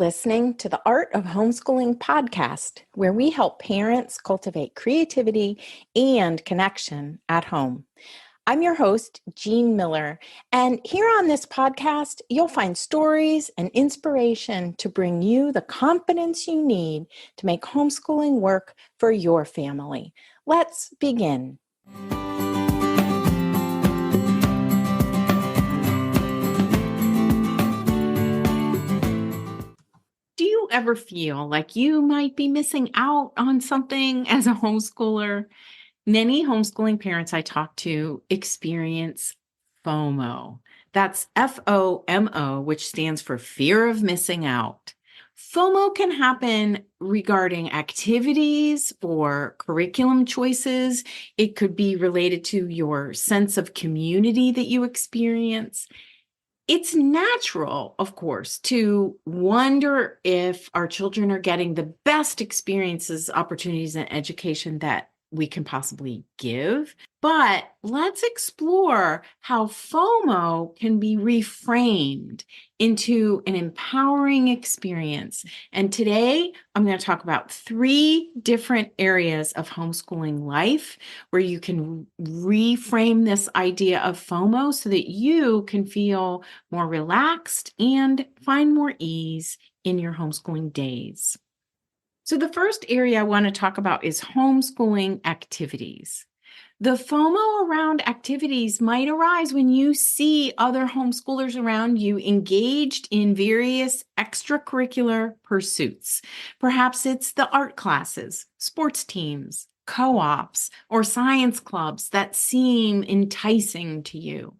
listening to the Art of Homeschooling podcast, where we help parents cultivate creativity and connection at home. I'm your host, Jean Miller, and here on this podcast, you'll find stories and inspiration to bring you the confidence you need to make homeschooling work for your family. Let's begin. Do you ever feel like you might be missing out on something as a homeschooler? Many homeschooling parents I talk to experience FOMO. That's FOMO, which stands for fear of missing out. FOMO can happen regarding activities or curriculum choices. It could be related to your sense of community that you experience. It's natural, of course, to wonder if our children are getting the best experiences, opportunities, and education that we can possibly give. But let's explore how FOMO can be reframed into an empowering experience. And today, I'm going to talk about 3 different areas of homeschooling life where you can reframe this idea of FOMO so that you can feel more relaxed and find more ease in your homeschooling days. So the first area I want to talk about is homeschooling activities. The FOMO around activities might arise when you see other homeschoolers around you engaged in various extracurricular pursuits. Perhaps it's the art classes, sports teams, co-ops, or science clubs that seem enticing to you.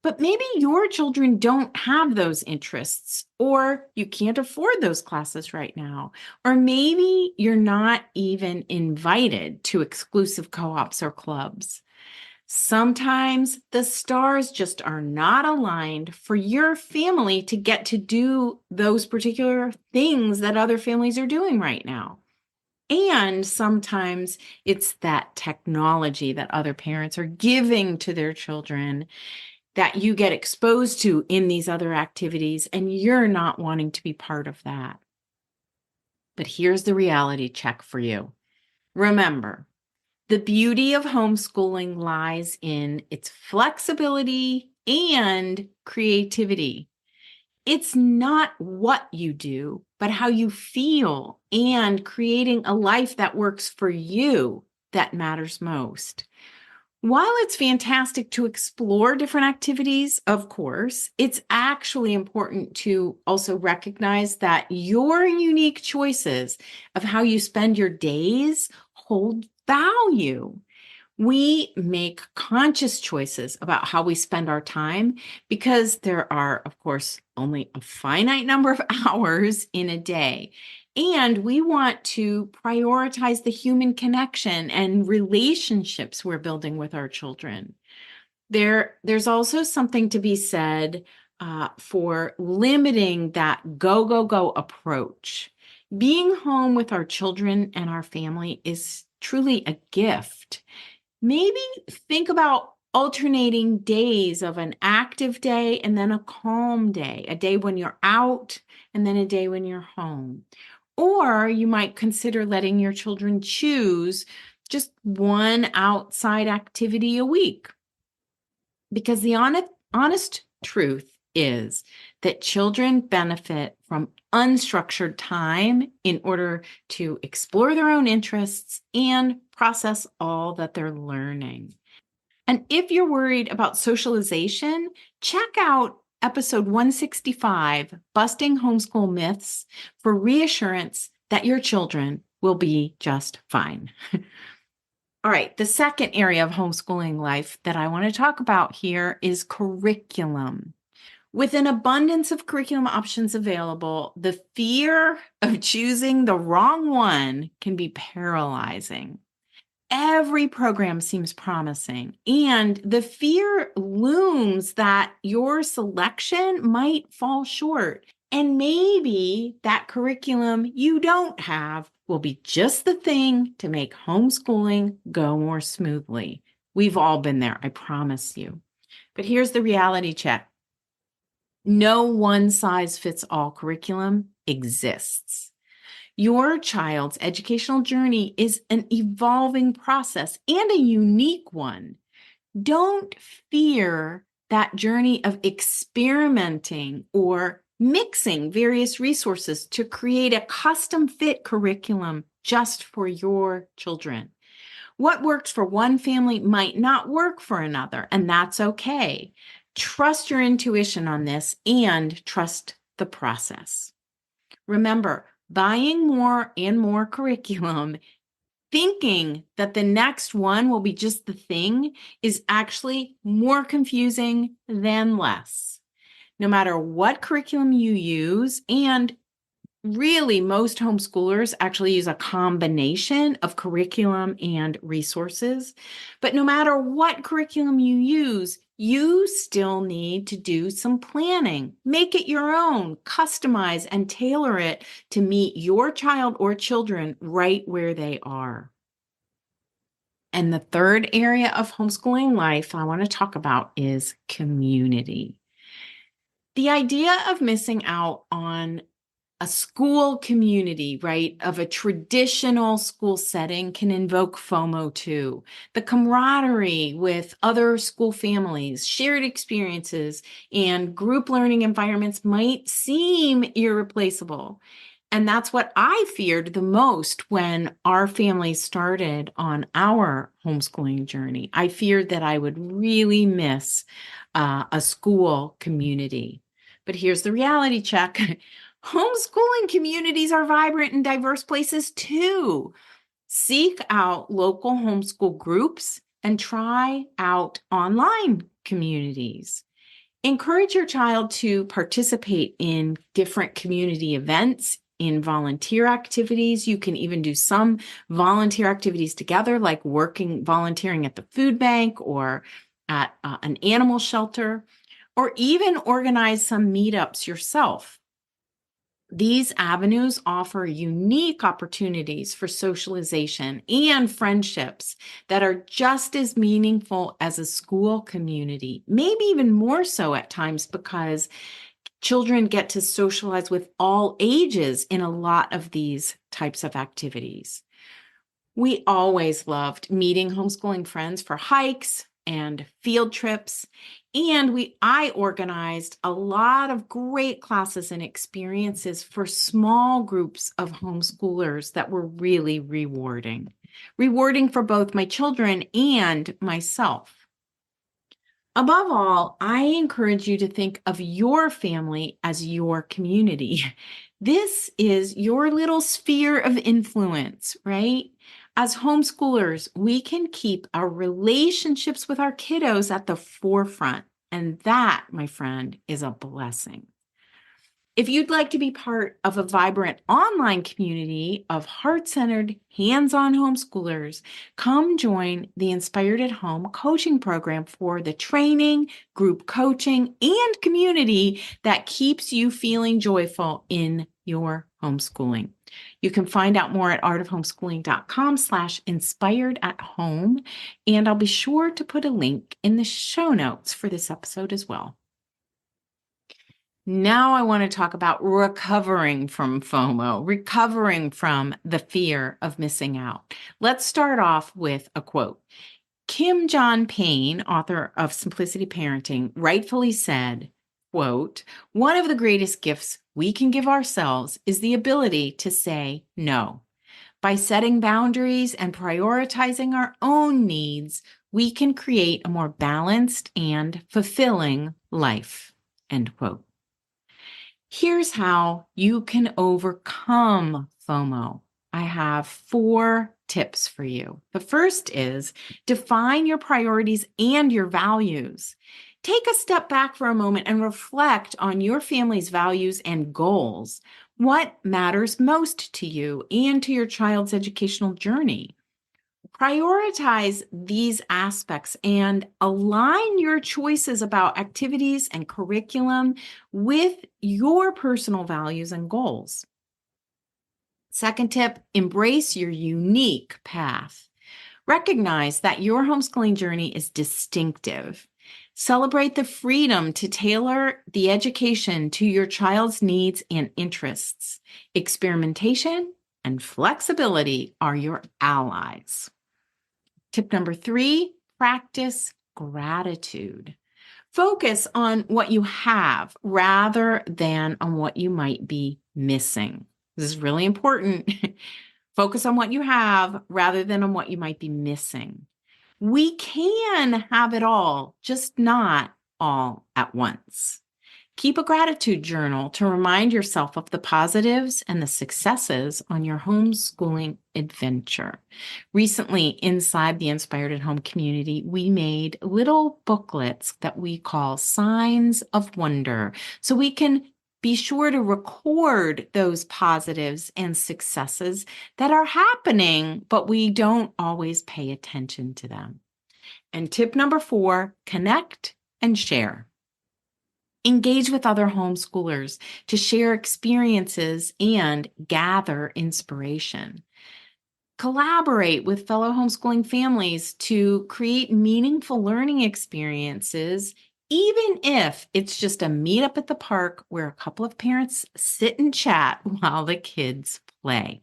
But maybe your children don't have those interests, or you can't afford those classes right now, or maybe you're not even invited to exclusive co-ops or clubs. Sometimes the stars just are not aligned for your family to get to do those particular things that other families are doing right now. And sometimes it's that technology that other parents are giving to their children that you get exposed to in these other activities, and you're not wanting to be part of that. But here's the reality check for you. Remember, the beauty of homeschooling lies in its flexibility and creativity. It's not what you do, but how you feel and creating a life that works for you that matters most. While it's fantastic to explore different activities, of course, it's actually important to also recognize that your unique choices of how you spend your days hold value. We make conscious choices about how we spend our time because there are, of course, only a finite number of hours in a day. And we want to prioritize the human connection and relationships we're building with our children. There's also something to be said for limiting that go, go, go approach. Being home with our children and our family is truly a gift. Maybe think about alternating days of an active day and then a calm day, a day when you're out and then a day when you're home. Or you might consider letting your children choose just one outside activity a week. Because the honest truth is that children benefit from unstructured time in order to explore their own interests and process all that they're learning. And if you're worried about socialization, check out episode 165, Busting Homeschool Myths, for reassurance that your children will be just fine. All right, the second area of homeschooling life that I want to talk about here is curriculum. With an abundance of curriculum options available, the fear of choosing the wrong one can be paralyzing. Every program seems promising, and the fear looms that your selection might fall short. And maybe that curriculum you don't have will be just the thing to make homeschooling go more smoothly. We've all been there, I promise you. But here's the reality check. No one-size-fits-all curriculum exists. Your child's educational journey is an evolving process and a unique one. Don't fear that journey of experimenting or mixing various resources to create a custom fit curriculum just for your children. What works for one family might not work for another, and that's okay. Trust your intuition on this and trust the process. Remember, buying more and more curriculum, thinking that the next one will be just the thing, is actually more confusing than less. No matter what curriculum you use, and really most homeschoolers actually use a combination of curriculum and resources, but no matter what curriculum you use, you still need to do some planning. Make it your own, customize and tailor it to meet your child or children right where they are. And the third area of homeschooling life I want to talk about is community. The idea of missing out on a school community, right, of a traditional school setting can invoke FOMO too. The camaraderie with other school families, shared experiences, and group learning environments might seem irreplaceable. And that's what I feared the most when our family started on our homeschooling journey. I feared that I would really miss a school community. But here's the reality check. Homeschooling communities are vibrant and diverse places too. Seek out local homeschool groups and try out online communities. Encourage your child to participate in different community events, in volunteer activities. You can even do some volunteer activities together, like volunteering at the food bank or at an animal shelter, or even organize some meetups yourself. These avenues offer unique opportunities for socialization and friendships that are just as meaningful as a school community, maybe even more so at times, because children get to socialize with all ages in a lot of these types of activities. We always loved meeting homeschooling friends for hikes and field trips. And I organized a lot of great classes and experiences for small groups of homeschoolers that were really rewarding for both my children and myself. Above all, I encourage you to think of your family as your community. This is your little sphere of influence, right? As homeschoolers, we can keep our relationships with our kiddos at the forefront. And that, my friend, is a blessing. If you'd like to be part of a vibrant online community of heart-centered, hands-on homeschoolers, come join the Inspired at Home coaching program for the training, group coaching, and community that keeps you feeling joyful in your homeschooling. You can find out more at artofhomeschooling.com/inspired-at-home, and I'll be sure to put a link in the show notes for this episode as well. Now I want to talk about recovering from FOMO, recovering from the fear of missing out. Let's start off with a quote. Kim John Payne, author of Simplicity Parenting, rightfully said, quote, "One of the greatest gifts we can give ourselves is the ability to say no. By setting boundaries and prioritizing our own needs, we can create a more balanced and fulfilling life," end quote. Here's how you can overcome FOMO. I have 4 tips for you. The first is define your priorities and your values. Take a step back for a moment and reflect on your family's values and goals. What matters most to you and to your child's educational journey? Prioritize these aspects and align your choices about activities and curriculum with your personal values and goals. Second tip, embrace your unique path. Recognize that your homeschooling journey is distinctive. Celebrate the freedom to tailor the education to your child's needs and interests. Experimentation and flexibility are your allies. Tip number 3, practice gratitude. Focus on what you have rather than on what you might be missing. This is really important. Focus on what you have rather than on what you might be missing. We can have it all, just not all at once. Keep a gratitude journal to remind yourself of the positives and the successes on your homeschooling adventure. Recently, inside the Inspired at Home community, we made little booklets that we call Signs of Wonder, so we can be sure to record those positives and successes that are happening, but we don't always pay attention to them. And tip number 4, connect and share. Engage with other homeschoolers to share experiences and gather inspiration. Collaborate with fellow homeschooling families to create meaningful learning experiences, even if it's just a meetup at the park where a couple of parents sit and chat while the kids play.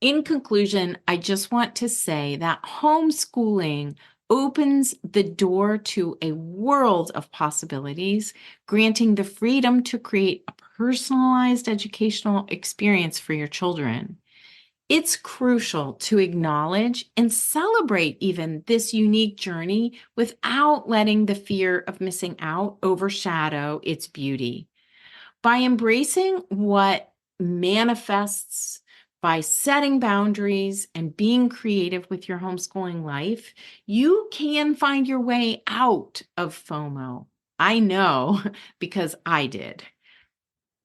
In conclusion, I just want to say that homeschooling opens the door to a world of possibilities, granting the freedom to create a personalized educational experience for your children. It's crucial to acknowledge and celebrate even this unique journey without letting the fear of missing out overshadow its beauty. By embracing what manifests, by setting boundaries and being creative with your homeschooling life, you can find your way out of FOMO. I know because I did.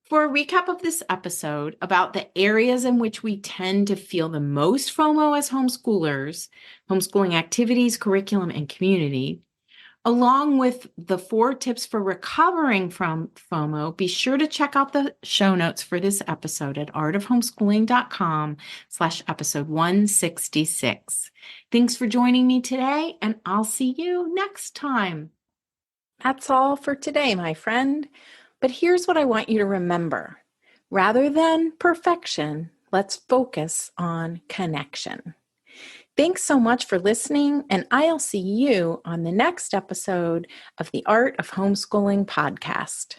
For a recap of this episode about the areas in which we tend to feel the most FOMO as homeschoolers, homeschooling activities, curriculum, and community, along with the 4 tips for recovering from FOMO, be sure to check out the show notes for this episode at artofhomeschooling.com/episode 166. Thanks for joining me today, and I'll see you next time. That's all for today, my friend. But here's what I want you to remember. Rather than perfection, let's focus on connection. Thanks so much for listening, and I'll see you on the next episode of the Art of Homeschooling podcast.